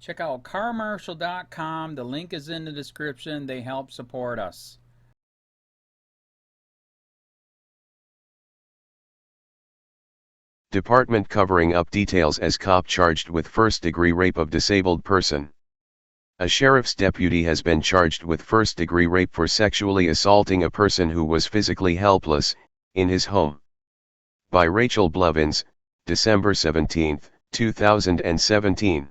Check out carmarshal.com. The link is in the description. They help support us. Department covering up details as cop charged with first-degree rape of disabled person. A sheriff's deputy has been charged with first-degree rape for sexually assaulting a person who was physically helpless, in his home. By Rachel Blevins, December 17, 2017.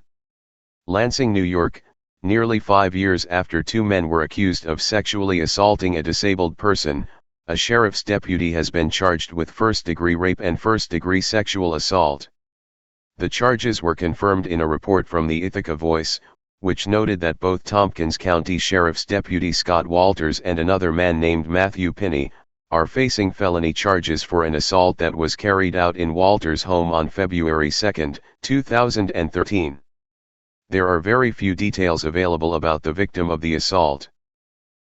Lansing, New York, nearly 5 years after two men were accused of sexually assaulting a disabled person, a sheriff's deputy has been charged with first-degree rape and first-degree sexual assault. The charges were confirmed in a report from the Ithaca Voice, which noted that both Tompkins County Sheriff's Deputy Scott Walters and another man named Matthew Pinney are facing felony charges for an assault that was carried out in Walters' home on February 2, 2013. There are very few details available about the victim of the assault.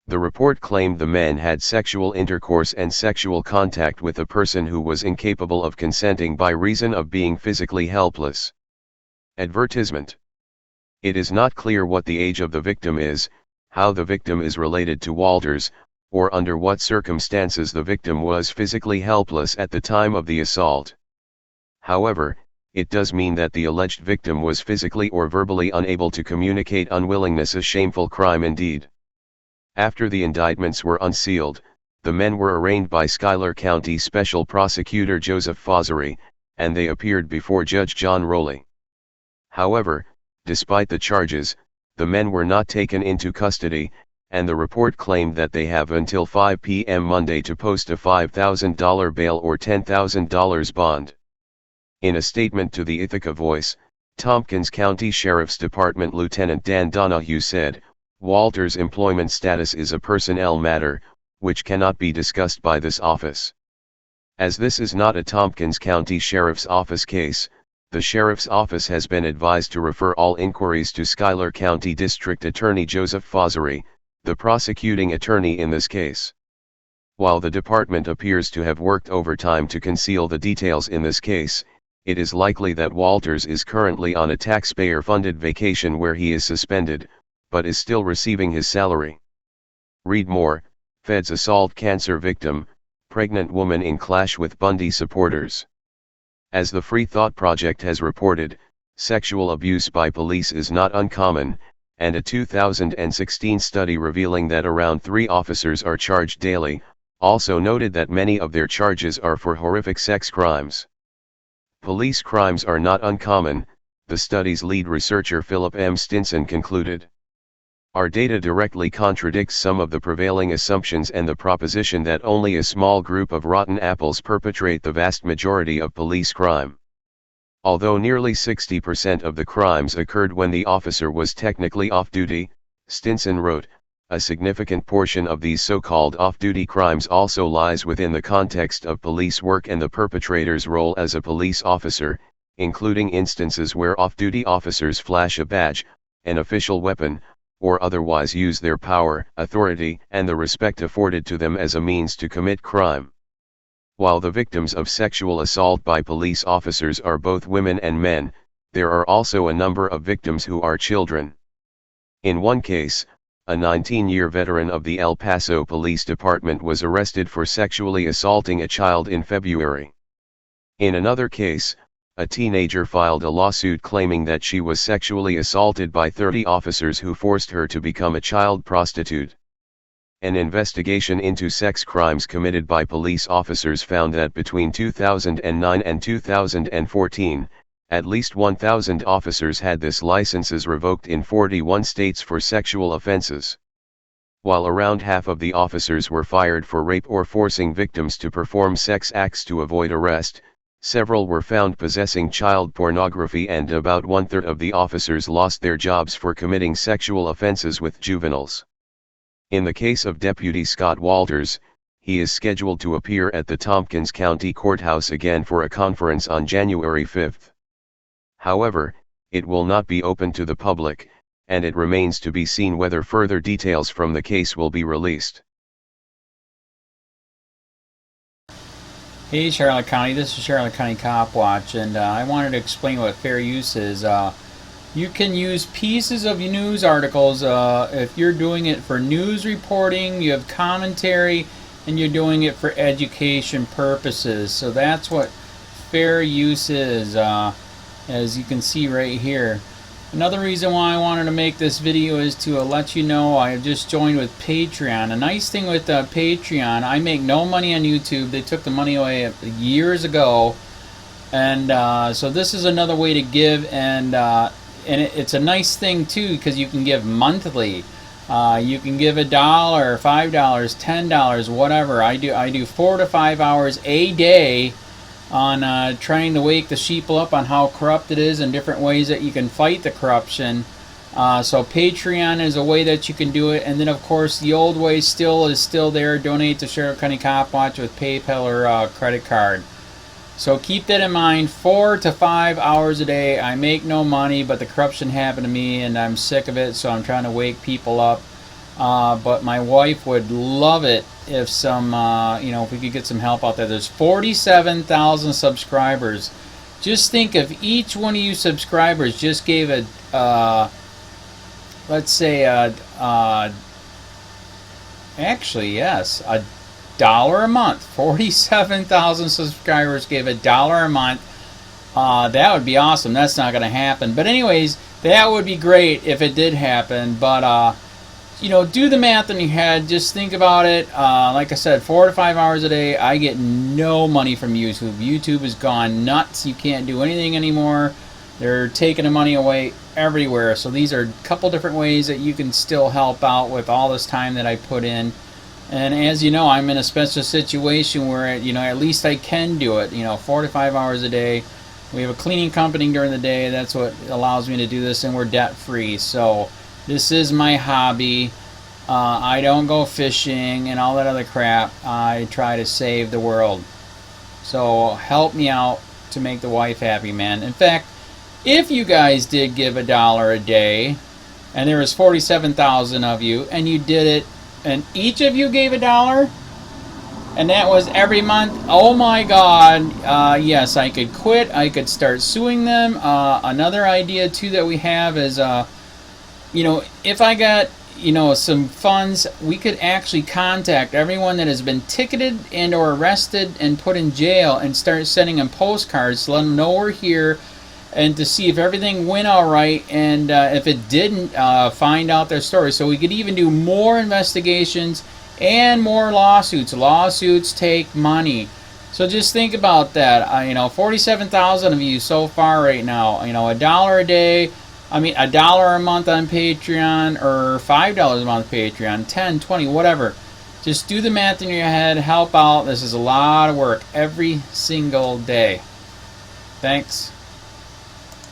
The report claimed the men had sexual intercourse and sexual contact with a person who was incapable of consenting by reason of being physically helpless. Advertisement. It is not clear what the age of the victim is, how the victim is related to Walters, or under what circumstances the victim was physically helpless at the time of the assault. However, it does mean that the alleged victim was physically or verbally unable to communicate unwillingness, a shameful crime indeed. After the indictments were unsealed, the men were arraigned by Schuyler County Special Prosecutor Joseph Fossery, and they appeared before Judge John Rolle. However, despite the charges, the men were not taken into custody, and the report claimed that they have until 5 p.m. Monday to post a $5,000 bail or $10,000 bond. In a statement to the Ithaca Voice, Tompkins County Sheriff's Department Lieutenant Dan Donahue said, "Walters' employment status is a personnel matter, which cannot be discussed by this office. As this is not a Tompkins County Sheriff's Office case, the Sheriff's Office has been advised to refer all inquiries to Schuyler County District Attorney Joseph Fossery, the prosecuting attorney in this case. While the department appears to have worked overtime to conceal the details in this case, it is likely that Walters is currently on a taxpayer-funded vacation where he is suspended, but is still receiving his salary." Read more. Feds assault cancer victim, pregnant woman in clash with Bundy supporters. As the Free Thought Project has reported, sexual abuse by police is not uncommon, and a 2016 study revealing that around 3 officers are charged daily, also noted that many of their charges are for horrific sex crimes. Police crimes are not uncommon, the study's lead researcher Philip M. Stinson concluded. Our data directly contradicts some of the prevailing assumptions and the proposition that only a small group of rotten apples perpetrate the vast majority of police crime. Although nearly 60% of the crimes occurred when the officer was technically off-duty, Stinson wrote, a significant portion of these so-called off-duty crimes also lies within the context of police work and the perpetrator's role as a police officer, including instances where off-duty officers flash a badge, an official weapon, or otherwise use their power, authority, and the respect afforded to them as a means to commit crime. While the victims of sexual assault by police officers are both women and men, there are also a number of victims who are children. In one case, a 19-year veteran of the El Paso Police Department was arrested for sexually assaulting a child in February. In another case, a teenager filed a lawsuit claiming that she was sexually assaulted by 30 officers who forced her to become a child prostitute. An investigation into sex crimes committed by police officers found that between 2009 and 2014, at least 1,000 officers had their licenses revoked in 41 states for sexual offenses. While around half of the officers were fired for rape or forcing victims to perform sex acts to avoid arrest, several were found possessing child pornography, and about 1/3 of the officers lost their jobs for committing sexual offenses with juveniles. In the case of Deputy Scott Walters, he is scheduled to appear at the Tompkins County Courthouse again for a conference on January 5. However, it will not be open to the public, and it remains to be seen whether further details from the case will be released. Hey Charlotte County, this is Charlotte County Cop Watch, and I wanted to explain what fair use is. You can use pieces of news articles if you're doing it for news reporting, you have commentary, and you're doing it for education purposes. So that's what fair use is, as you can see right here. Another reason why I wanted to make this video is to let you know I have just joined with Patreon. A nice thing with Patreon, I make no money on YouTube. They took the money away years ago. And so this is another way to give, and it's a nice thing too, because you can give monthly. You can give $1, $5, $10, whatever. I do 4 to 5 hours a day on trying to wake the sheeple up on how corrupt it is and different ways that you can fight the corruption. So Patreon is a way that you can do it, and then of course the old way is still there. Donate to Sheriff County COPWATCH with PayPal or credit card. So keep that in mind. 4 to 5 hours a day. I make no money, but the corruption happened to me and I'm sick of it, so I'm trying to wake people up. But my wife would love it if if we could get some help out there. There's 47,000 subscribers. Just think if each one of you subscribers just gave let's say actually yes, $1 a month. 47,000 subscribers gave $1 a month. That would be awesome. That's not going to happen. But anyways, that would be great if it did happen. But do the math in your head. Just think about it. Like I said, 4 to 5 hours a day. I get no money from YouTube. YouTube has gone nuts. You can't do anything anymore. They're taking the money away everywhere. So these are a couple different ways that you can still help out with all this time that I put in. And as you know, I'm in a special situation where, at least I can do it, 4 to 5 hours a day. We have a cleaning company during the day. That's what allows me to do this, and we're debt free. So this is my hobby. I don't go fishing and all that other crap. I try to save the world. So help me out to make the wife happy, man. In fact, if you guys did give $1 a day, and there was 47,000 of you, and you did it, and each of you gave $1, and that was every month, oh my God, yes, I could quit. I could start suing them. Another idea too that we have is, if I got, some funds, we could actually contact everyone that has been ticketed and or arrested and put in jail and start sending them postcards to let them know we're here, and to see if everything went all right, and if it didn't, find out their story. So we could even do more investigations and more lawsuits. Lawsuits take money. So just think about that. 47,000 of you so far right now. $1 a day. $1 a month on Patreon, or $5 a month Patreon, 10, 20, whatever. Just do the math in your head. Help out. This is a lot of work every single day. Thanks.